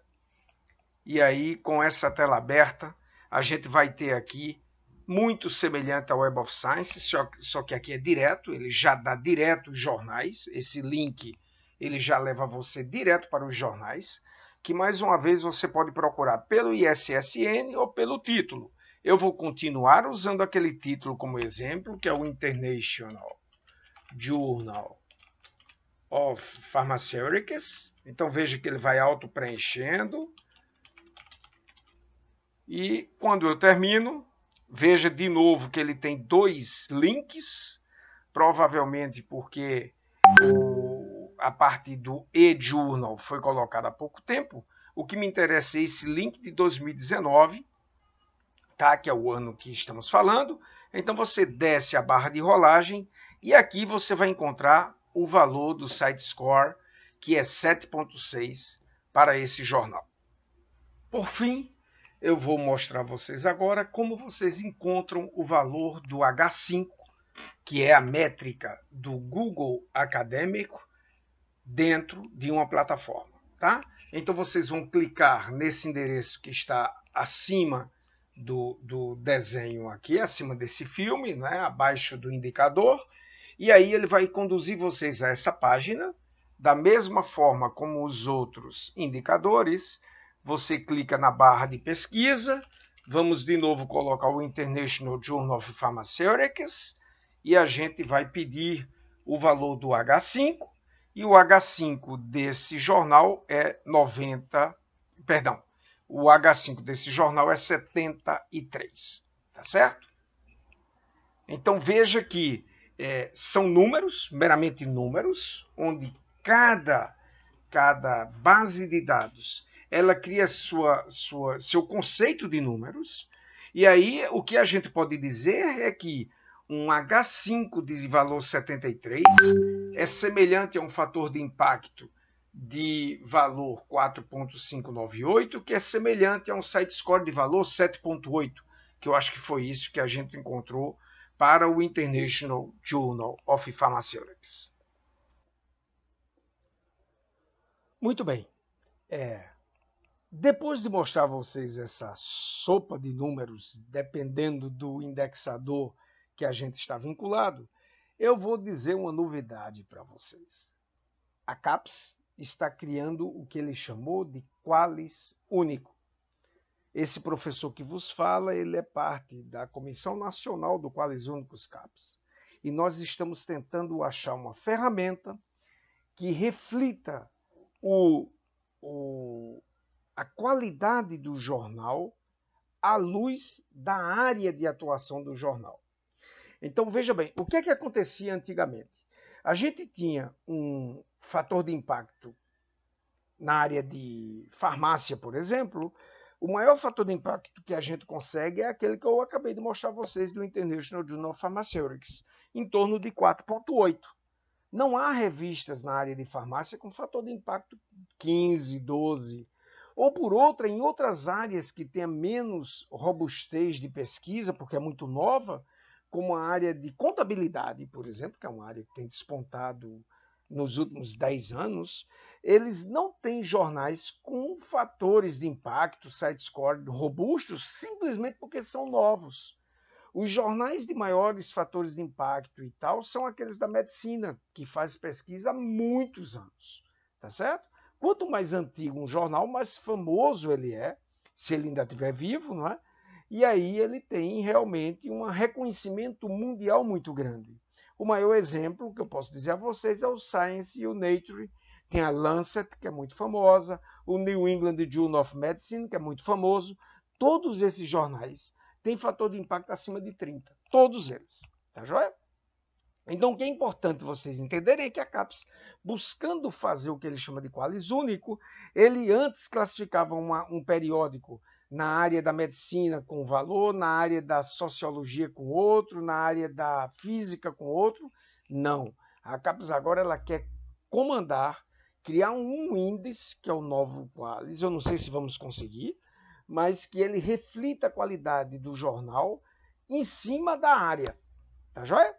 e aí com essa tela aberta, a gente vai ter aqui muito semelhante ao Web of Science, só que aqui é direto, ele já dá direto os jornais, esse link ele já leva você direto para os jornais, que mais uma vez você pode procurar pelo ISSN ou pelo título. Eu vou continuar usando aquele título como exemplo, que é o International Journal of Pharmaceutics. Então veja que ele vai auto-preenchendo. E quando eu termino, veja de novo que ele tem 2 links, provavelmente porque a parte do e-journal foi colocada há pouco tempo. O que me interessa é esse link de 2019, tá? Que é o ano que estamos falando. Então você desce a barra de rolagem e aqui você vai encontrar o valor do SiteScore, que é 7.6 para esse jornal. Por fim, eu vou mostrar a vocês agora como vocês encontram o valor do H5, que é a métrica do Google Acadêmico, dentro de uma plataforma, tá? Então vocês vão clicar nesse endereço que está acima do desenho aqui, acima desse filme, né? Abaixo do indicador, e aí ele vai conduzir vocês a essa página. Da mesma forma como os outros indicadores, você clica na barra de pesquisa, vamos de novo colocar o International Journal of Pharmaceutics, e a gente vai pedir o valor do H5, e o H5 desse jornal é 90, perdão, o H5 desse jornal é 73, tá certo? Então veja que são números, meramente números, onde cada base de dados ela cria seu conceito de números, e aí o que a gente pode dizer é que um H5 de valor 73 é semelhante a um fator de impacto de valor 4.598, que é semelhante a um SiteScore de valor 7.8, que eu acho que foi isso que a gente encontrou para o International Journal of Pharmaceutics. Muito bem. Depois de mostrar a vocês essa sopa de números, dependendo do indexador que a gente está vinculado, eu vou dizer uma novidade para vocês. A CAPES está criando o que ele chamou de Qualis Único. Esse professor que vos fala, ele é parte da Comissão Nacional do Qualis Únicos CAPES. E nós estamos tentando achar uma ferramenta que reflita a qualidade do jornal à luz da área de atuação do jornal. Então, veja bem, o que é que acontecia antigamente? A gente tinha um fator de impacto na área de farmácia, por exemplo. O maior fator de impacto que a gente consegue é aquele que eu acabei de mostrar a vocês do International Journal of Pharmaceutics, em torno de 4,8. Não há revistas na área de farmácia com fator de impacto 15, 12. Ou por outra, em outras áreas que tenha menos robustez de pesquisa, porque é muito nova, como a área de contabilidade, por exemplo, que é uma área que tem despontado nos últimos 10 anos, eles não têm jornais com fatores de impacto, site score robustos, simplesmente porque são novos. Os jornais de maiores fatores de impacto e tal são aqueles da medicina, que faz pesquisa há muitos anos, tá certo? Quanto mais antigo um jornal, mais famoso ele é, se ele ainda estiver vivo, não é? E aí ele tem realmente um reconhecimento mundial muito grande. O maior exemplo que eu posso dizer a vocês é o Science e o Nature. Tem a Lancet, que é muito famosa, o New England Journal of Medicine, que é muito famoso. Todos esses jornais têm fator de impacto acima de 30. Todos eles. Tá joia? Então, o que é importante vocês entenderem é que a CAPES, buscando fazer o que ele chama de Qualis Único, ele antes classificava um periódico na área da medicina com um valor, na área da sociologia com outro, na área da física com outro. Não. A CAPES agora ela quer comandar, criar um índice, que é o novo Qualis. Eu não sei se vamos conseguir, mas que ele reflita a qualidade do jornal em cima da área. Tá joia?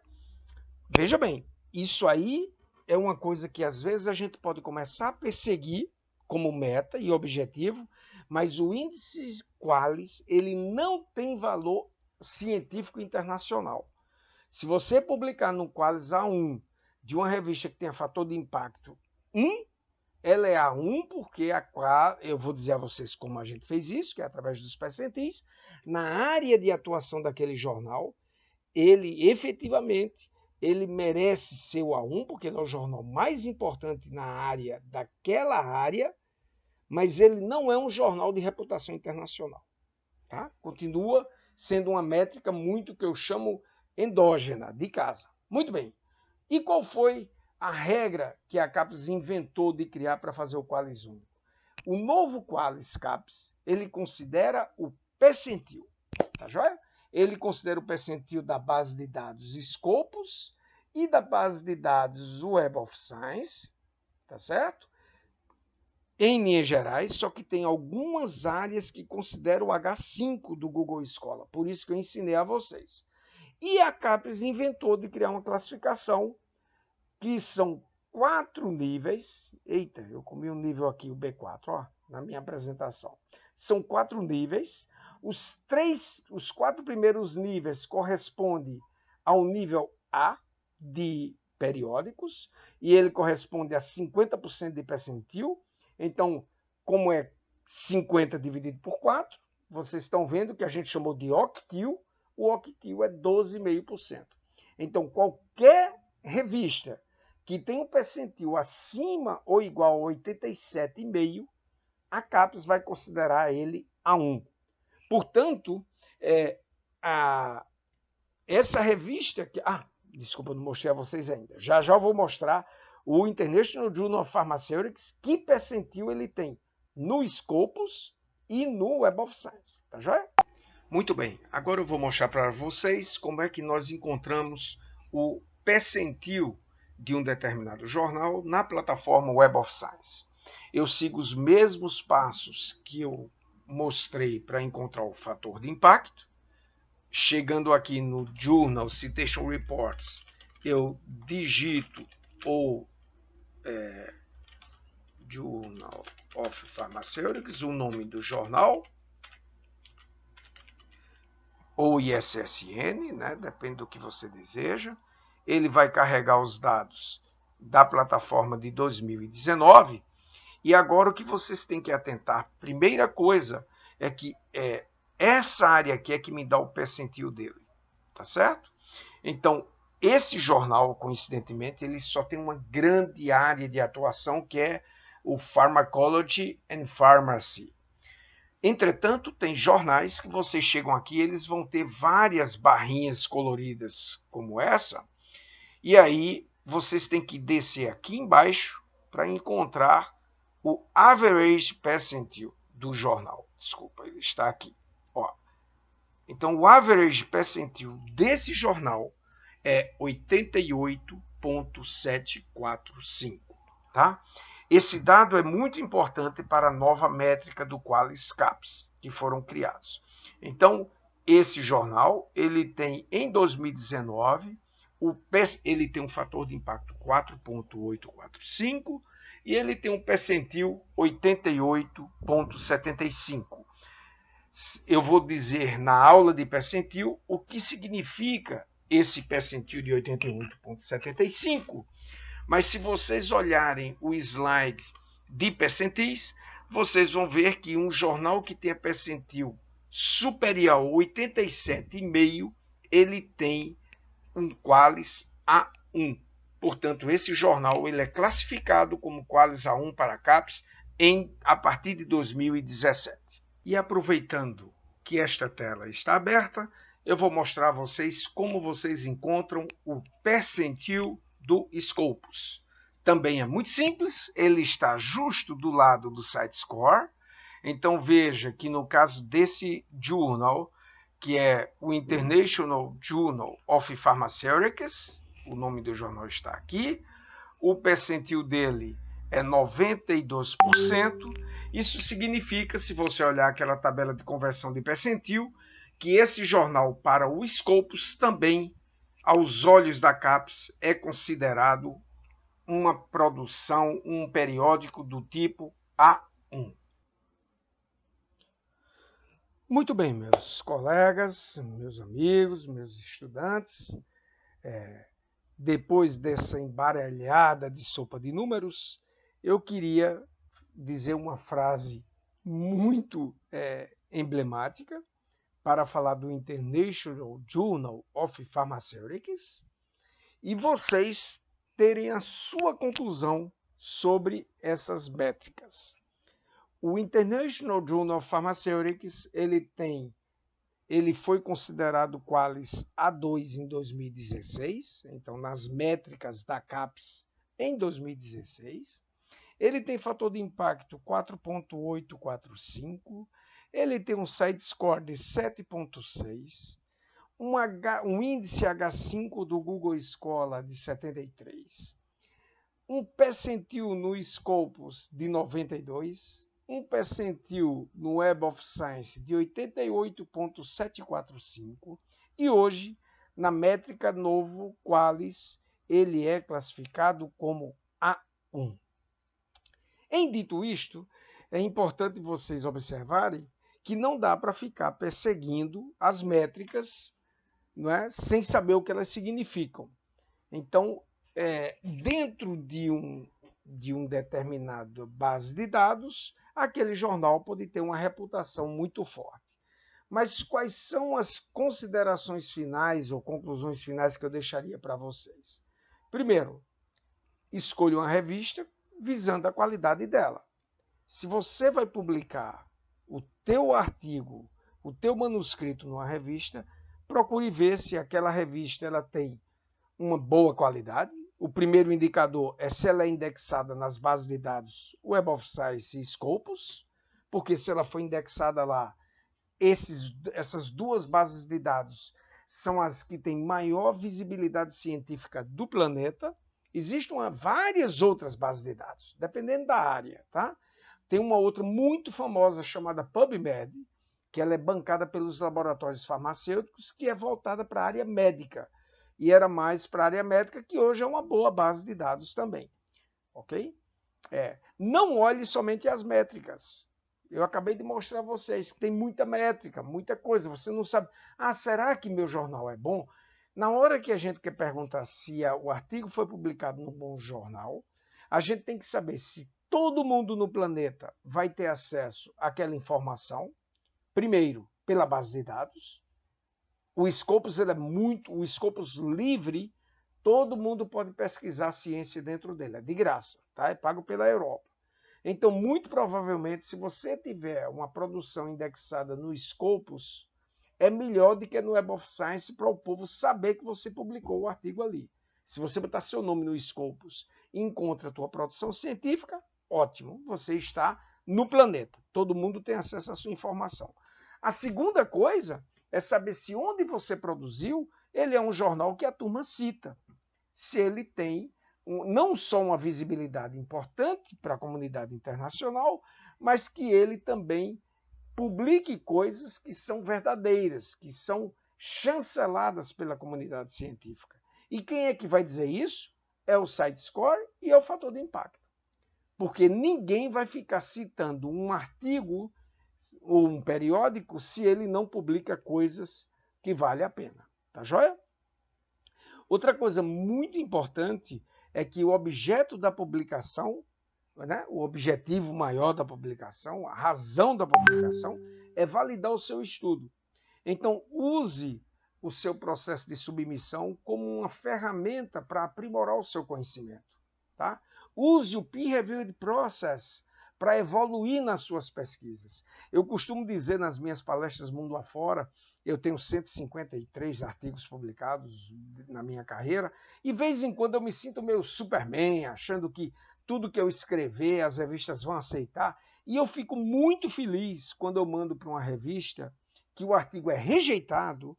Veja bem, isso aí é uma coisa que às vezes a gente pode começar a perseguir como meta e objetivo, mas o índice Qualis, ele não tem valor científico internacional. Se você publicar no Qualis A1 de uma revista que tenha fator de impacto 1, ela é A1 porque eu vou dizer a vocês como a gente fez isso, que é através dos percentis, na área de atuação daquele jornal, ele efetivamente ele merece ser o A1, porque ele é o jornal mais importante na área daquela área, mas ele não é um jornal de reputação internacional. Tá? Continua sendo uma métrica muito que eu chamo endógena, de casa. Muito bem. E qual foi a regra que a CAPES inventou de criar para fazer o Qualis Único? O novo Qualis CAPES, ele considera o percentil. Tá joia? Ele considera o percentil da base de dados Scopus e da base de dados Web of Science, tá certo? Em linhas gerais, só que tem algumas áreas que consideram o H5 do Google Scholar, por isso que eu ensinei a vocês. E a CAPES inventou de criar uma classificação que são 4 níveis. Eita, eu comi um nível aqui, o B4, ó, na minha apresentação. São 4 níveis. Os 4 primeiros níveis correspondem ao nível A de periódicos e ele corresponde a 50% de percentil. Então, como é 50 dividido por 4, vocês estão vendo que a gente chamou de octil, o octil é 12,5%. Então, qualquer revista que tem um percentil acima ou igual a 87,5, a CAPES vai considerar ele A1. Portanto, essa revista que... desculpa, não mostrei a vocês ainda. Já já vou mostrar o International Journal of Pharmaceutics, que percentil ele tem no Scopus e no Web of Science. Tá joia? Muito bem. Agora eu vou mostrar para vocês como é que nós encontramos o percentil de um determinado jornal na plataforma Web of Science. Eu sigo os mesmos passos que eu mostrei para encontrar o fator de impacto. Chegando aqui no Journal Citation Reports, eu digito ou Journal of Pharmaceutics, o nome do jornal, ou ISSN, né? Depende do que você deseja. Ele vai carregar os dados da plataforma de 2019. E agora o que vocês têm que atentar, primeira coisa, é que essa área aqui é que me dá o percentil dele, tá certo? Então, esse jornal, coincidentemente, ele só tem uma grande área de atuação, que é o Pharmacology and Pharmacy. Entretanto, tem jornais que vocês chegam aqui, eles vão ter várias barrinhas coloridas como essa, e aí vocês têm que descer aqui embaixo para encontrar o Average Percentile do jornal. Desculpa, ele está aqui. Ó. Então, o Average Percentile desse jornal é 88,745. Tá? Esse dado é muito importante para a nova métrica do Qualis CAPS, que foram criados. Então, esse jornal, ele tem, em 2019, ele tem um fator de impacto 4,845 e ele tem um percentil 88,75. Eu vou dizer na aula de percentil o que significa esse percentil de 88,75, mas se vocês olharem o slide de percentis, vocês vão ver que um jornal que tenha percentil superior a 87,5, ele tem um Qualis A1. Portanto, esse jornal ele é classificado como Qualis A1 para CAPS a partir de 2017. E aproveitando que esta tela está aberta, eu vou mostrar a vocês como vocês encontram o percentil do Scopus. Também é muito simples, ele está justo do lado do site score. Então veja que no caso desse journal, que é o International Journal of Pharmaceutics, o nome do jornal está aqui, o percentil dele é 92%. Isso significa, se você olhar aquela tabela de conversão de percentil, que esse jornal para o Scopus também, aos olhos da CAPS, é considerado uma produção, um periódico do tipo A1. Muito bem, meus colegas, meus amigos, meus estudantes, depois dessa embaralhada de sopa de números, eu queria dizer uma frase muito emblemática para falar do International Journal of Pharmaceutics e vocês terem a sua conclusão sobre essas métricas. O International Journal of Pharmaceutics, ele foi considerado Qualis A2 em 2016, então nas métricas da CAPS em 2016. Ele tem fator de impacto 4,845, ele tem um site score de 7,6, um índice H5 do Google Scholar de 73, um percentil no Scopus de 92, um percentil no Web of Science de 88,745 e hoje, na métrica novo Qualis, ele é classificado como A1. Em dito isto, é importante vocês observarem que não dá para ficar perseguindo as métricas, não é, sem saber o que elas significam. Então, dentro de um determinado base de dados, aquele jornal pode ter uma reputação muito forte. Mas quais são as considerações finais ou conclusões finais que eu deixaria para vocês? Primeiro, escolha uma revista visando a qualidade dela. Se você vai publicar o teu artigo, o teu manuscrito numa revista, procure ver se aquela revista ela tem uma boa qualidade. O primeiro indicador é se ela é indexada nas bases de dados Web of Science e Scopus, porque se ela for indexada lá, essas duas bases de dados são as que têm maior visibilidade científica do planeta. Existem várias outras bases de dados, dependendo da área, tá? Tem uma outra muito famosa chamada PubMed, que ela é bancada pelos laboratórios farmacêuticos, que é voltada para a área médica. E era mais para a área médica, que hoje é uma boa base de dados também, ok? Não olhe somente as métricas. Eu acabei de mostrar a vocês que tem muita métrica, muita coisa. Você não sabe, será que meu jornal é bom? Na hora que a gente quer perguntar se o artigo foi publicado num bom jornal, a gente tem que saber se todo mundo no planeta vai ter acesso àquela informação, primeiro, pela base de dados. O Scopus, o Scopus livre, todo mundo pode pesquisar ciência dentro dele, é de graça, tá? É pago pela Europa. Então, muito provavelmente, se você tiver uma produção indexada no Scopus, é melhor do que no Web of Science para o povo saber que você publicou o artigo ali. Se você botar seu nome no Scopus e encontra a tua produção científica, ótimo, você está no planeta. Todo mundo tem acesso à sua informação. A segunda coisa é saber se onde você produziu, ele é um jornal que a turma cita. Se ele tem não só uma visibilidade importante para a comunidade internacional, mas que ele também publique coisas que são verdadeiras, que são chanceladas pela comunidade científica. E quem é que vai dizer isso? É o CiteScore e é o fator de impacto. Porque ninguém vai ficar citando um artigo ou um periódico se ele não publica coisas que valem a pena. Tá joia? Outra coisa muito importante é que o objeto da publicação, né, o objetivo maior da publicação, a razão da publicação, é validar o seu estudo. Então, use o seu processo de submissão como uma ferramenta para aprimorar o seu conhecimento. Tá? Use o peer-reviewed process para evoluir nas suas pesquisas. Eu costumo dizer nas minhas palestras mundo afora, eu tenho 153 artigos publicados na minha carreira, e de vez em quando eu me sinto meio Superman, achando que tudo que eu escrever as revistas vão aceitar, e eu fico muito feliz quando eu mando para uma revista que o artigo é rejeitado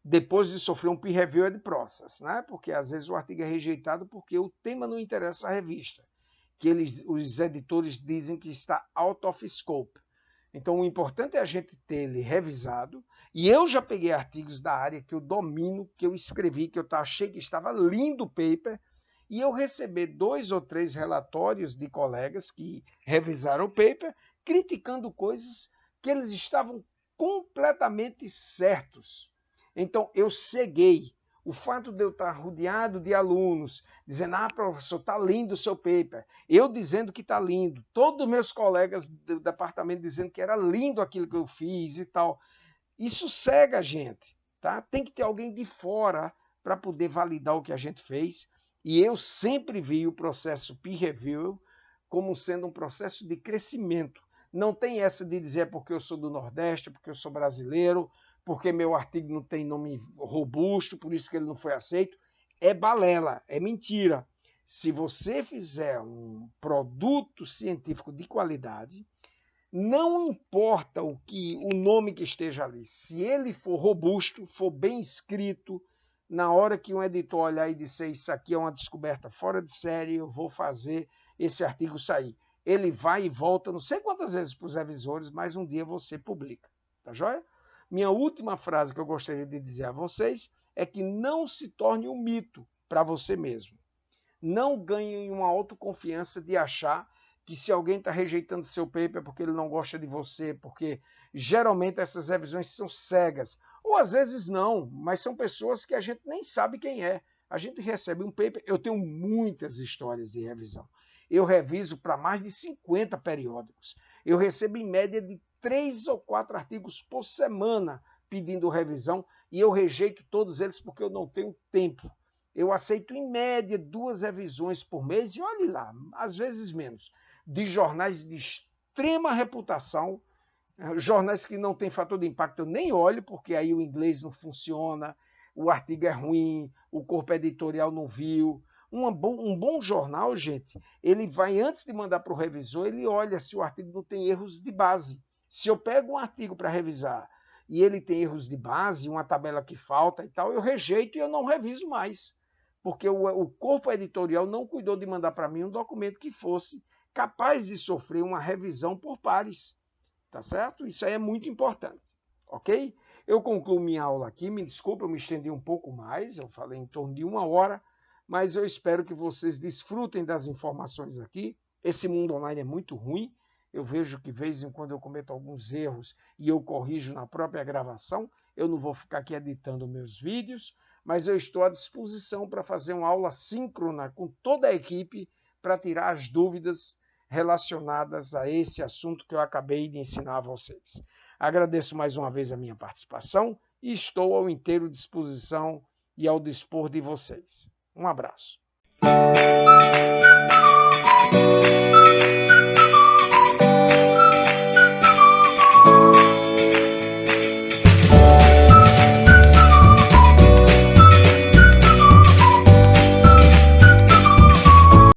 depois de sofrer um peer-reviewed process, né? Porque às vezes o artigo é rejeitado porque o tema não interessa à revista, que os editores dizem que está out of scope. Então o importante é a gente ter ele revisado, e eu já peguei artigos da área que eu domino, que eu escrevi, que eu achei que estava lindo o paper, e eu receber 2 ou 3 relatórios de colegas que revisaram o paper, criticando coisas que eles estavam completamente certos. Então eu ceguei. O fato de eu estar rodeado de alunos, dizendo, professor, está lindo o seu paper. Eu dizendo que está lindo. Todos os meus colegas do departamento dizendo que era lindo aquilo que eu fiz e tal. Isso cega a gente. Tá? Tem que ter alguém de fora para poder validar o que a gente fez. E eu sempre vi o processo peer review como sendo um processo de crescimento. Não tem essa de dizer porque eu sou do Nordeste, porque eu sou brasileiro, porque meu artigo não tem nome robusto, por isso que ele não foi aceito. É balela, é mentira. Se você fizer um produto científico de qualidade, não importa o nome que esteja ali, se ele for robusto, for bem escrito, na hora que um editor olhar e disser isso aqui é uma descoberta fora de série, eu vou fazer esse artigo sair. Ele vai e volta, não sei quantas vezes para os revisores, mas um dia você publica. Tá joia? Minha última frase que eu gostaria de dizer a vocês é que não se torne um mito para você mesmo. Não ganhe uma autoconfiança de achar que se alguém está rejeitando seu paper porque ele não gosta de você, porque geralmente essas revisões são cegas. Ou às vezes não, mas são pessoas que a gente nem sabe quem é. A gente recebe um paper, eu tenho muitas histórias de revisão. Eu reviso para mais de 50 periódicos. Eu recebo em média de 3 ou 4 artigos por semana pedindo revisão e eu rejeito todos eles porque eu não tenho tempo. Eu aceito em média 2 revisões por mês e olhe lá, às vezes menos, de jornais de extrema reputação, jornais que não têm fator de impacto eu nem olho porque aí o inglês não funciona, o artigo é ruim, o corpo editorial não viu. Um bom jornal, gente, ele vai antes de mandar para o revisor, ele olha se o artigo não tem erros de base. Se eu pego um artigo para revisar e ele tem erros de base, uma tabela que falta e tal, eu rejeito e eu não reviso mais. Porque o corpo editorial não cuidou de mandar para mim um documento que fosse capaz de sofrer uma revisão por pares. Tá certo? Isso aí é muito importante. Ok? Eu concluo minha aula aqui. Me desculpa, eu me estendi um pouco mais. Eu falei em torno de 1 hora. Mas eu espero que vocês desfrutem das informações aqui. Esse mundo online é muito ruim. Eu vejo que, de vez em quando, eu cometo alguns erros e eu corrijo na própria gravação. Eu não vou ficar aqui editando meus vídeos, mas eu estou à disposição para fazer uma aula síncrona com toda a equipe para tirar as dúvidas relacionadas a esse assunto que eu acabei de ensinar a vocês. Agradeço mais uma vez a minha participação e estou ao inteiro disposição e ao dispor de vocês. Um abraço.